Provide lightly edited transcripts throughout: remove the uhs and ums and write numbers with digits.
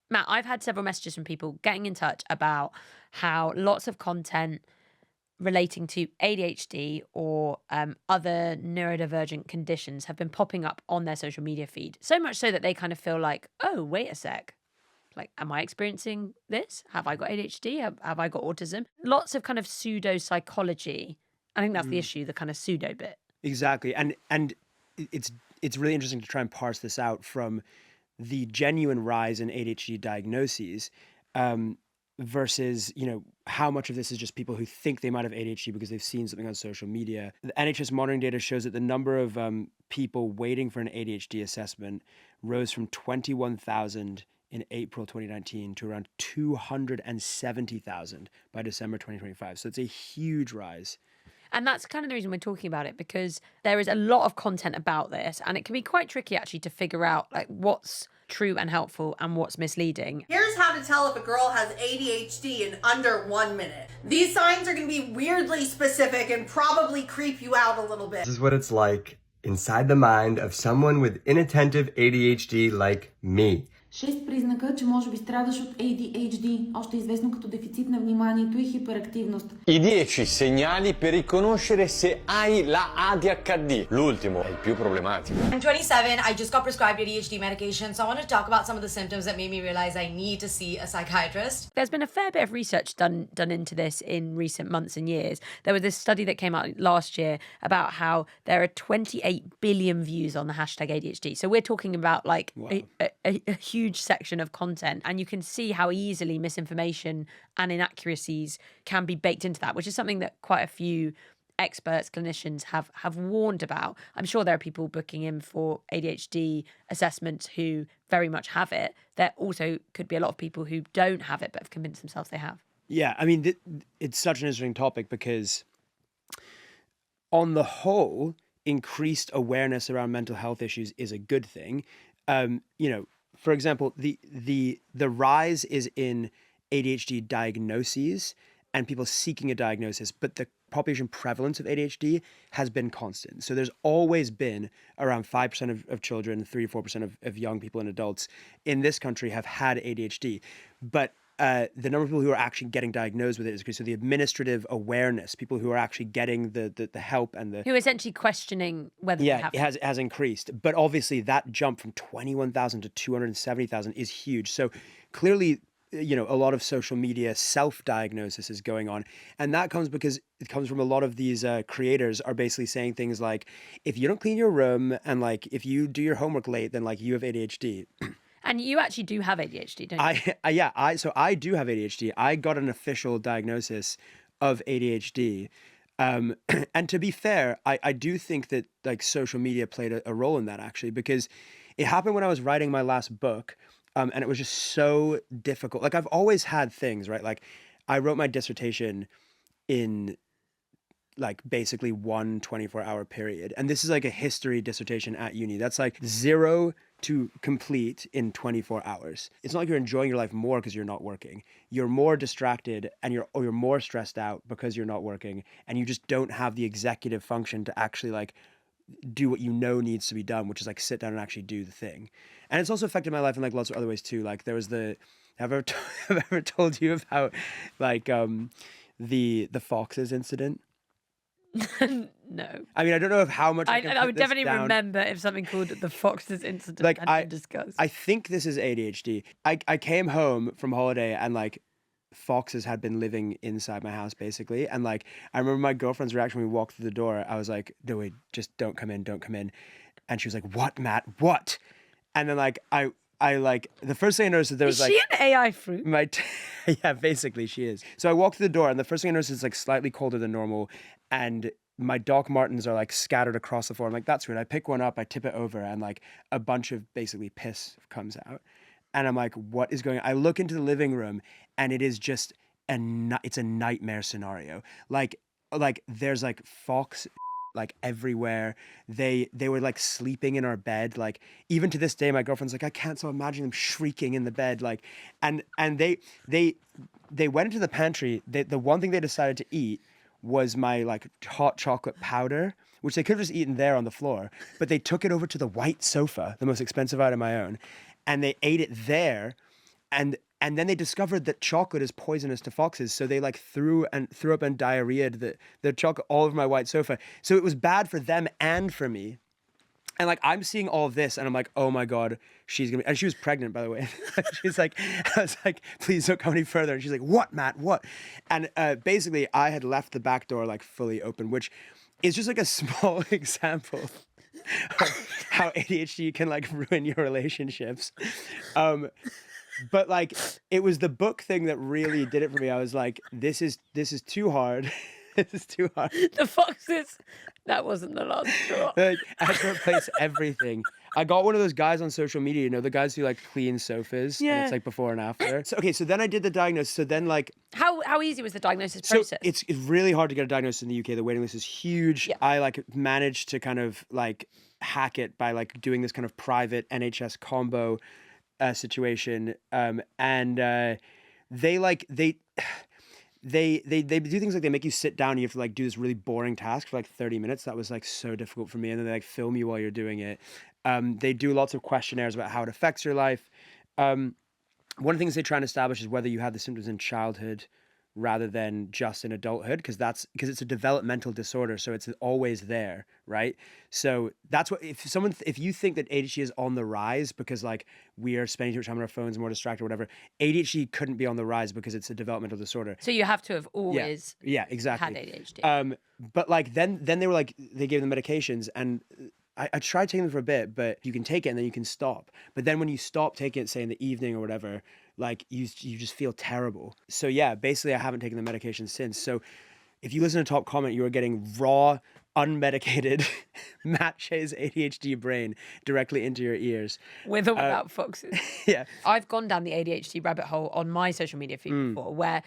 Matt, I've had several messages from people getting in touch about how lots of content relating to ADHD or other neurodivergent conditions have been popping up on their social media feed. So much so that they kind of feel like, oh, wait a sec. Like, am I experiencing this? Have I got ADHD? Have I got autism? Lots of kind of pseudo psychology. I think that's the issue, the kind of pseudo bit. Exactly. And it's really interesting to try and parse this out from the genuine rise in ADHD diagnoses versus, how much of this is just people who think they might have ADHD because they've seen something on social media. The NHS monitoring data shows that the number of people waiting for an ADHD assessment rose from 21,000 in April 2019 to around 270,000 by December 2025. So it's a huge rise. And that's kind of the reason we're talking about it, because there is a lot of content about this, and it can be quite tricky actually to figure out like what's true and helpful and what's misleading. Here's how to tell if a girl has ADHD in under 1 minute. These signs are going to be weirdly specific and probably creep you out a little bit. This is what it's like inside the mind of someone with inattentive ADHD like me. 6 признака, че може би страдаш от ADHD, още известно като дефицит на вниманието и хиперактивност. I 10 segnali per riconoscere se hai la ADHD. L'ultimo è il più problematico. I'm 27. I just got prescribed ADHD medication, so I want to talk about some of the symptoms that made me realize I need to see a psychiatrist. There's been a fair bit of research done into this in recent months and years. There was this study that came out last year about how there are 28 billion views on the hashtag ADHD. So we're talking about like a huge section of content, and you can see how easily misinformation and inaccuracies can be baked into that, which is something that quite a few experts, clinicians have warned about. I'm sure there are people booking in for ADHD assessments who very much have it. There also could be a lot of people who don't have it but have convinced themselves they have. Yeah, I mean, it's such an interesting topic because on the whole, increased awareness around mental health issues is a good thing. For example, the rise is in ADHD diagnoses and people seeking a diagnosis, but the population prevalence of ADHD has been constant. So there's always been around 5% of children, 3 to 4% of young people and adults in this country have had ADHD. But the number of people who are actually getting diagnosed with it is increased. So the administrative awareness, people who are actually getting the help and the... Who are essentially questioning whether they have it has increased. But obviously that jump from 21,000 to 270,000 is huge. So clearly, a lot of social media self-diagnosis is going on. And that comes because it comes from a lot of these creators are basically saying things like, if you don't clean your room and like, if you do your homework late, then like you have ADHD. And you actually do have ADHD, don't you? I do have ADHD. I got an official diagnosis of ADHD. And to be fair, I do think that like social media played a role in that actually, because it happened when I was writing my last book. And it was just so difficult. Like I've always had things, right? Like I wrote my dissertation in like basically one 24-hour period. And this is like a history dissertation at uni. That's like 0 to complete in 24 hours. It's not like you're enjoying your life more because you're not working. You're more distracted and you're more stressed out because you're not working, and you just don't have the executive function to actually like do what needs to be done, which is like sit down and actually do the thing. And it's also affected my life in like lots of other ways too. Like there was have I ever told you about like the Foxes incident? No. I mean, I don't know how much I would definitely remember if something called the Foxes incident like had been discussed. I think this is ADHD. I came home from holiday and like foxes had been living inside my house basically. And like, I remember my girlfriend's reaction when we walked through the door. I was like, no, wait, just don't come in. And she was like, what, Matt, what? And then like, I like, the first thing I noticed is there was like... Is she an AI fruit? Yeah, basically she is. So I walked through the door and the first thing I noticed is like slightly colder than normal. And my Doc Martens are like scattered across the floor. I'm like, that's weird. I pick one up, I tip it over, and like a bunch of basically piss comes out. And I'm like, what is going on? I look into the living room and it is just it's a nightmare scenario. Like there's like fox like everywhere. They were like sleeping in our bed. Like even to this day, my girlfriend's like, I can't so imagine them shrieking in the bed. Like, and they went into the pantry. The one thing they decided to eat was my like hot chocolate powder, which they could have just eaten there on the floor, but they took it over to the white sofa, the most expensive item I own, and they ate it there. and then they discovered that chocolate is poisonous to foxes, so they like threw up and diarrheaed the chocolate all over my white sofa. So it was bad for them and for me. And like I'm seeing all of this, and I'm like, oh my god, she's gonna be. And she was pregnant, by the way. She's like, I was like, please don't come any further. And she's like, what, Matt? What? And basically, I had left the back door like fully open, which is just like a small example of how ADHD can like ruin your relationships. But like it was the book thing that really did it for me. I was like, this is too hard. This is too hard. The foxes. That wasn't the last straw. Like, I had to replace everything. I got one of those guys on social media, you know, the guys who like clean sofas. And Yeah. it's like before and after. So, okay, so then I did the diagnosis. So then like, How easy was the diagnosis so process? it's really hard to get a diagnosis in the UK. The waiting list is huge. Yeah. I like managed to kind of like hack it by like doing this kind of private NHS combo situation. They do things like they make you sit down and you have to like do this really boring task for like 30 minutes. That was like so difficult for me. And then they like film you while you're doing it. They do lots of questionnaires about how it affects your life. One of the things they try and establish is whether you had the symptoms in childhood rather than just in adulthood, because it's a developmental disorder, so it's always there, right? So that's what if you think that ADHD is on the rise because like we are spending too much time on our phones, more distracted, or whatever, ADHD couldn't be on the rise because it's a developmental disorder. So you have to have always Yeah, exactly. had ADHD. But like then they were like they gave them medications, and I tried taking them for a bit, but you can take it and then you can stop. But then when you stop taking it, say in the evening or whatever, like you just feel terrible. So yeah, basically I haven't taken the medication since. So if you listen to Top Comment, you are getting raw, unmedicated Matt Shea's ADHD brain directly into your ears. With or without foxes. Yeah. I've gone down the ADHD rabbit hole on my social media feed before, where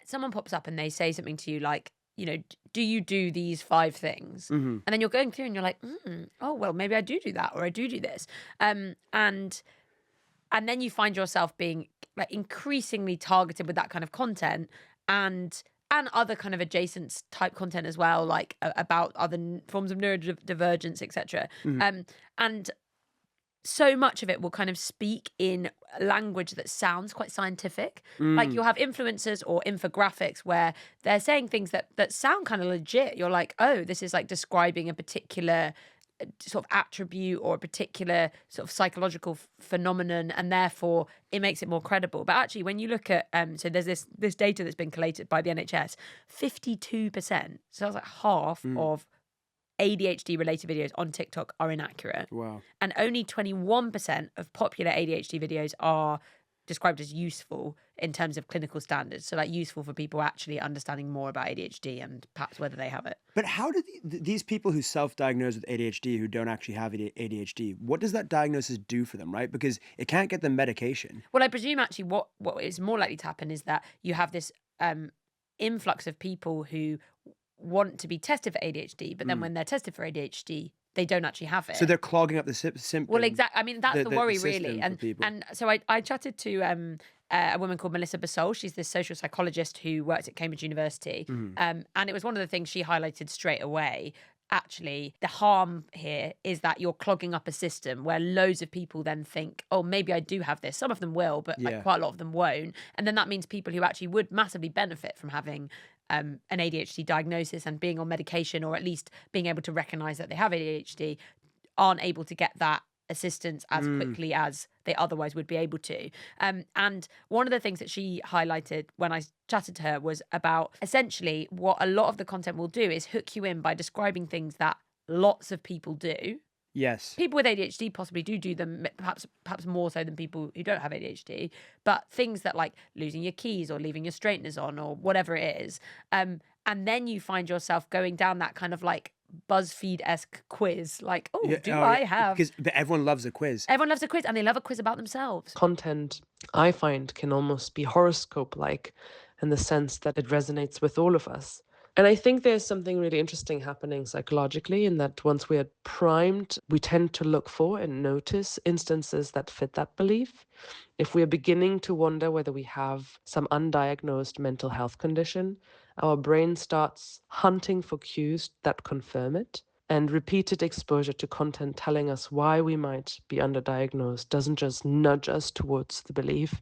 someone pops up and they say something to you like, you know, do you do these 5 things? And then you're going through and you're like, oh, well, maybe I do that, or I do this. And then you find yourself being like increasingly targeted with that kind of content and other kind of adjacent type content as well, like about other forms of neurodivergence, etc. And so much of it will kind of speak in language that sounds quite scientific. Like you'll have influencers or infographics where they're saying things that sound kind of legit. You're like, oh, this is like describing a particular sort of attribute or a particular sort of psychological phenomenon, and therefore it makes it more credible. But actually, when you look at so there's this data that's been collated by the NHS, 52%, so that's like half of ADHD related videos on TikTok are inaccurate. Wow. And only 21% of popular ADHD videos are described as useful in terms of clinical standards. So like useful for people actually understanding more about ADHD and perhaps whether they have it. But how do these people who self-diagnose with ADHD who don't actually have ADHD, what does that diagnosis do for them, right? Because it can't get them medication. Well, I presume actually what is more likely to happen is that you have this influx of people who want to be tested for ADHD, but then when they're tested for ADHD, they don't actually have it. So they're clogging up the symptoms. Well, exactly. I mean, that's the worry, system really. for people. And so I chatted to a woman called Melissa Basol. She's this social psychologist who worked at Cambridge University. And it was one of the things she highlighted straight away. Actually, the harm here is that you're clogging up a system where loads of people then think, oh, maybe I do have this. Some of them will, but like quite a lot of them won't. And then that means people who actually would massively benefit from having an ADHD diagnosis and being on medication, or at least being able to recognize that they have ADHD, aren't able to get that assistance as quickly as they otherwise would be able to. And one of the things that she highlighted when I chatted to her was about essentially what a lot of the content will do is hook you in by describing things that lots of people do. Yes. People with ADHD possibly do them, perhaps more so than people who don't have ADHD, but things that like losing your keys or leaving your straighteners on or whatever it is. And then you find yourself going down that kind of like BuzzFeed-esque quiz, like, I have? But everyone loves a quiz. Everyone loves a quiz, and they love a quiz about themselves. Content, I find, can almost be horoscope-like in the sense that it resonates with all of us. And I think there's something really interesting happening psychologically in that once we are primed, we tend to look for and notice instances that fit that belief. If we are beginning to wonder whether we have some undiagnosed mental health condition, our brain starts hunting for cues that confirm it. And repeated exposure to content telling us why we might be underdiagnosed doesn't just nudge us towards the belief.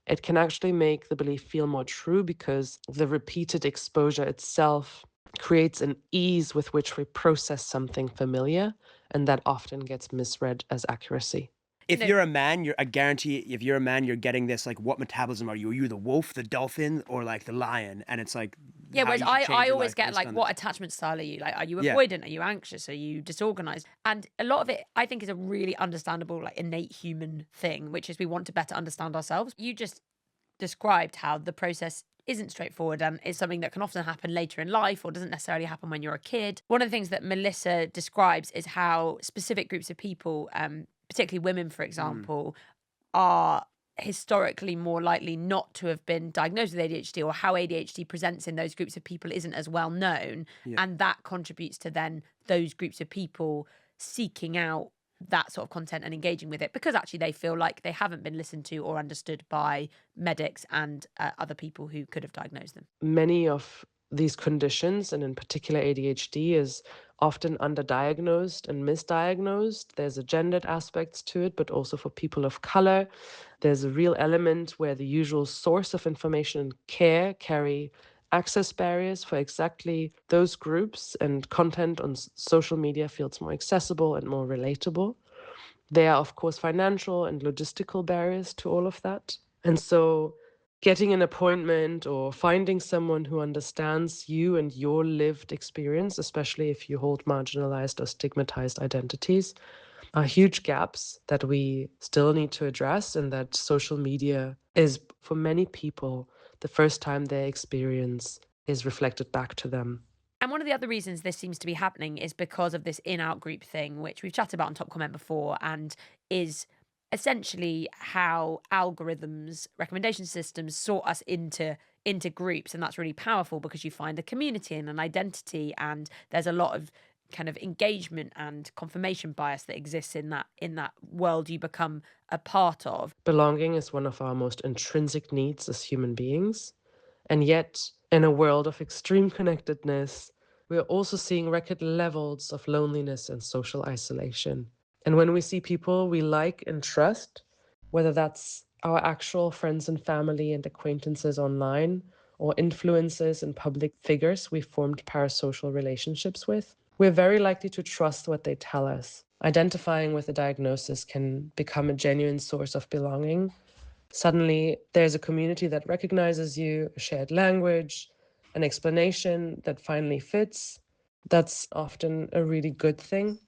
it can actually make the belief feel more true because the repeated exposure itself creates an ease with which we process something familiar, and that often gets misread as accuracy. If know- you're a man, I guarantee if you're a man, you're getting this like, what metabolism are you? Are you the wolf, the dolphin, or like the lion? And it's like, Yeah, how whereas you should change I your always life get based like, on what that. attachment style are you? Like, are you Yeah. avoidant? Are you anxious? Are you disorganized? And a lot of it, I think, is a really understandable, like innate human thing, which is we want to better understand ourselves. You just described how the process isn't straightforward and is something that can often happen later in life or doesn't necessarily happen when you're a kid. One of the things that Melissa describes is how specific groups of people, particularly women, for example, are historically more likely not to have been diagnosed with ADHD, or how ADHD presents in those groups of people isn't as well known. Yeah. And that contributes to then those groups of people seeking out that sort of content and engaging with it because actually they feel like they haven't been listened to or understood by medics and other people who could have diagnosed them. Many of these conditions, and in particular ADHD, is often underdiagnosed and misdiagnosed. There's a gendered aspects to it, but also for people of color. There's a real element where the usual source of information and care carry access barriers for exactly those groups, and content on social media feels more accessible and more relatable. There are, of course, financial and logistical barriers to all of that. And so getting an appointment or finding someone who understands you and your lived experience, especially if you hold marginalized or stigmatized identities, are huge gaps that we still need to address, and that social media is, for many people, the first time their experience is reflected back to them. And one of the other reasons this seems to be happening is because of this in-out group thing, which we've chatted about on Top Comment before, and is essentially how algorithms, recommendation systems sort us into groups. And that's really powerful because you find a community and an identity, and there's a lot of kind of engagement and confirmation bias that exists in that world you become a part of. Belonging is one of our most intrinsic needs as human beings. And yet, in a world of extreme connectedness, we are also seeing record levels of loneliness and social isolation. And when we see people we like and trust, whether that's our actual friends and family and acquaintances online, or influencers and public figures we've formed parasocial relationships with, we're very likely to trust what they tell us. Identifying with a diagnosis can become a genuine source of belonging. Suddenly, there's a community that recognizes you, a shared language, an explanation that finally fits. That's often a really good thing,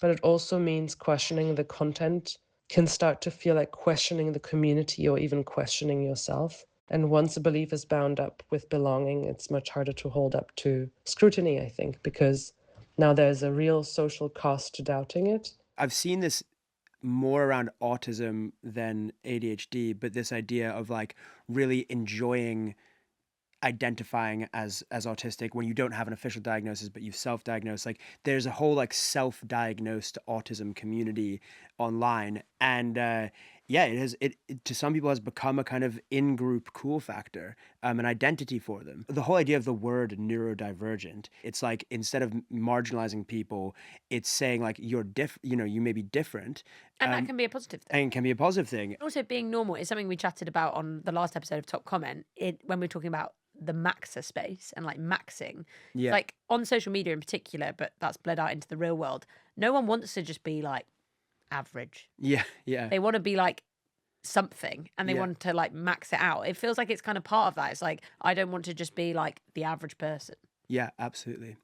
but it also means questioning the content can start to feel like questioning the community or even questioning yourself. And once a belief is bound up with belonging, it's much harder to hold up to scrutiny, I think, because now there's a real social cost to doubting it. I've seen this more around autism than ADHD, but this idea of like really enjoying identifying as autistic when you don't have an official diagnosis but you self-diagnose. Like there's a whole like self-diagnosed autism community online, and yeah, it to some people has become a kind of in-group cool factor, an identity for them. The whole idea of the word neurodivergent, it's like instead of marginalizing people, it's saying like you're you may be different, And that can be a positive thing. and can be a positive thing. Also, being normal is something we chatted about on the last episode of Top Comment, when we were talking about the maxer space and like maxing. Yeah. Like on social media in particular, but that's bled out into the real world. No one wants to just be like average. Yeah, yeah. They want to be like something, and they Yeah. want to like max it out. It feels like it's kind of part of that. It's like, I don't want to just be like the average person. Yeah, absolutely.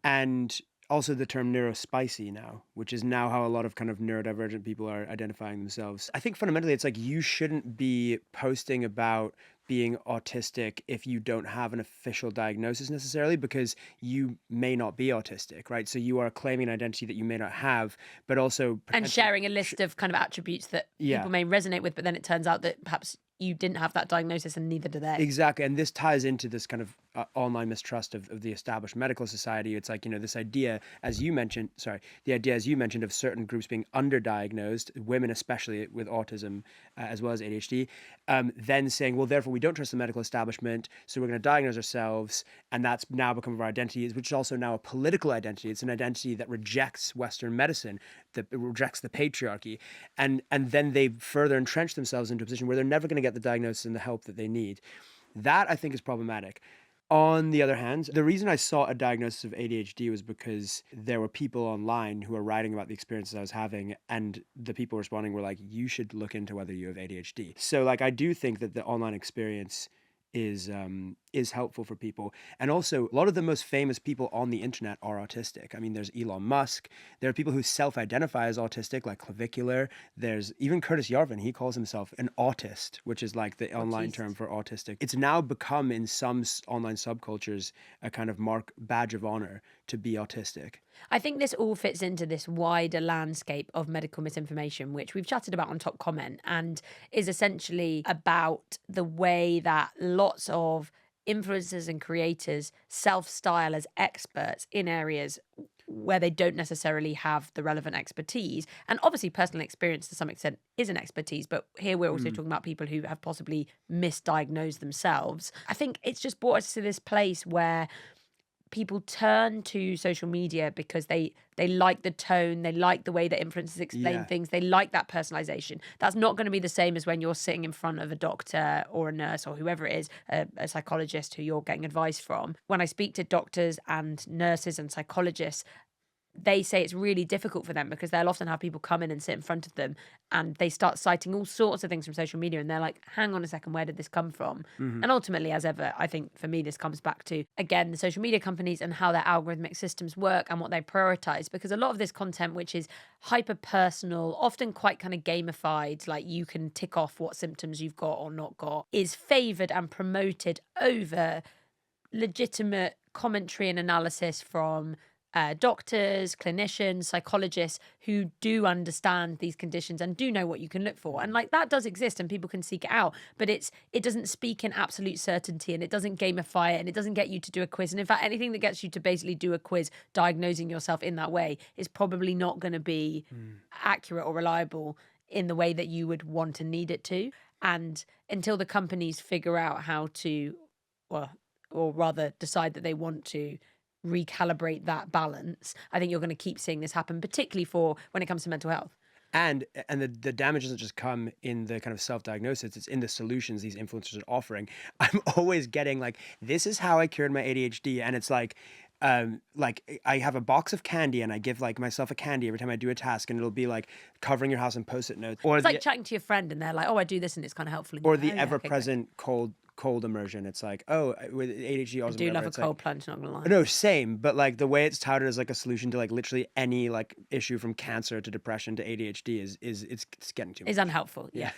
And also the term neurospicy now, which is now how a lot of kind of neurodivergent people are identifying themselves. I think fundamentally it's like you shouldn't be posting about being autistic if you don't have an official diagnosis necessarily, because you may not be autistic, right? So you are claiming an identity that you may not have, but also And potentially- sharing a list of kind of attributes that Yeah. people may resonate with, but then it turns out that perhaps you didn't have that diagnosis and neither do they. Exactly. And this ties into this kind of online mistrust of the established medical society. It's like, this idea, as you mentioned, of certain groups being underdiagnosed, women especially with autism as well as ADHD, then saying, well, therefore we don't trust the medical establishment, so we're going to diagnose ourselves. And that's now become our identity, which is also now a political identity. It's an identity that rejects Western medicine, that rejects the patriarchy. And then they further entrench themselves into a position where they're never going to get the diagnosis and the help that they need. That I think is problematic. On the other hand, the reason I saw a diagnosis of ADHD was because there were people online who were writing about the experiences I was having, and the people responding were like, you should look into whether you have ADHD. So like, I do think that the online experience is helpful for people. And also, a lot of the most famous people on the internet are autistic. I mean, there's Elon Musk. There are people who self-identify as autistic, like Clavicular. There's even Curtis Yarvin. He calls himself an autist, which is like the online term for autistic. It's now become, in some online subcultures, a kind of badge of honor to be autistic. I think this all fits into this wider landscape of medical misinformation, which we've chatted about on Top Comment, and is essentially about the way that lots of influencers and creators self-style as experts in areas where they don't necessarily have the relevant expertise. And obviously personal experience to some extent is an expertise, but here we're also talking about people who have possibly misdiagnosed themselves. I think it's just brought us to this place where people turn to social media because they like the tone, they like the way that influencers explain things, they like that personalization. That's not going to be the same as when you're sitting in front of a doctor or a nurse or whoever it is, a psychologist who you're getting advice from. When I speak to doctors and nurses and psychologists, they say it's really difficult for them because they'll often have people come in and sit in front of them and they start citing all sorts of things from social media and they're like, hang on a second, where did this come from? And ultimately, as ever, I think for me, this comes back to, again, the social media companies and how their algorithmic systems work and what they prioritize. Because a lot of this content, which is hyper personal, often quite kind of gamified, like you can tick off what symptoms you've got or not got, is favored and promoted over legitimate commentary and analysis from doctors, clinicians, psychologists who do understand these conditions and do know what you can look for. And like that does exist and people can seek it out, but it doesn't speak in absolute certainty and it doesn't gamify it and it doesn't get you to do a quiz. And in fact, anything that gets you to basically do a quiz diagnosing yourself in that way is probably not going to be accurate or reliable in the way that you would want and need it to. And until the companies figure out how to, or rather decide that they want to recalibrate that balance, I think you're going to keep seeing this happen, particularly for when it comes to mental health. And the damage doesn't just come in the kind of self-diagnosis, it's in the solutions these influencers are offering. I'm always getting like, this is how I cured my ADHD. And it's like I have a box of candy and I give like myself a candy every time I do a task, and it'll be like covering your house in Post-it notes. Or it's like chatting to your friend and they're like, oh, I do this and it's kind of helpful. Or the ever-present cold immersion. It's like, oh, with ADHD, I do love a cold plunge, not gonna lie. No, same, but like the way it's touted as like a solution to like literally any like issue from cancer to depression to ADHD is it's getting too much. It's unhelpful. Yeah.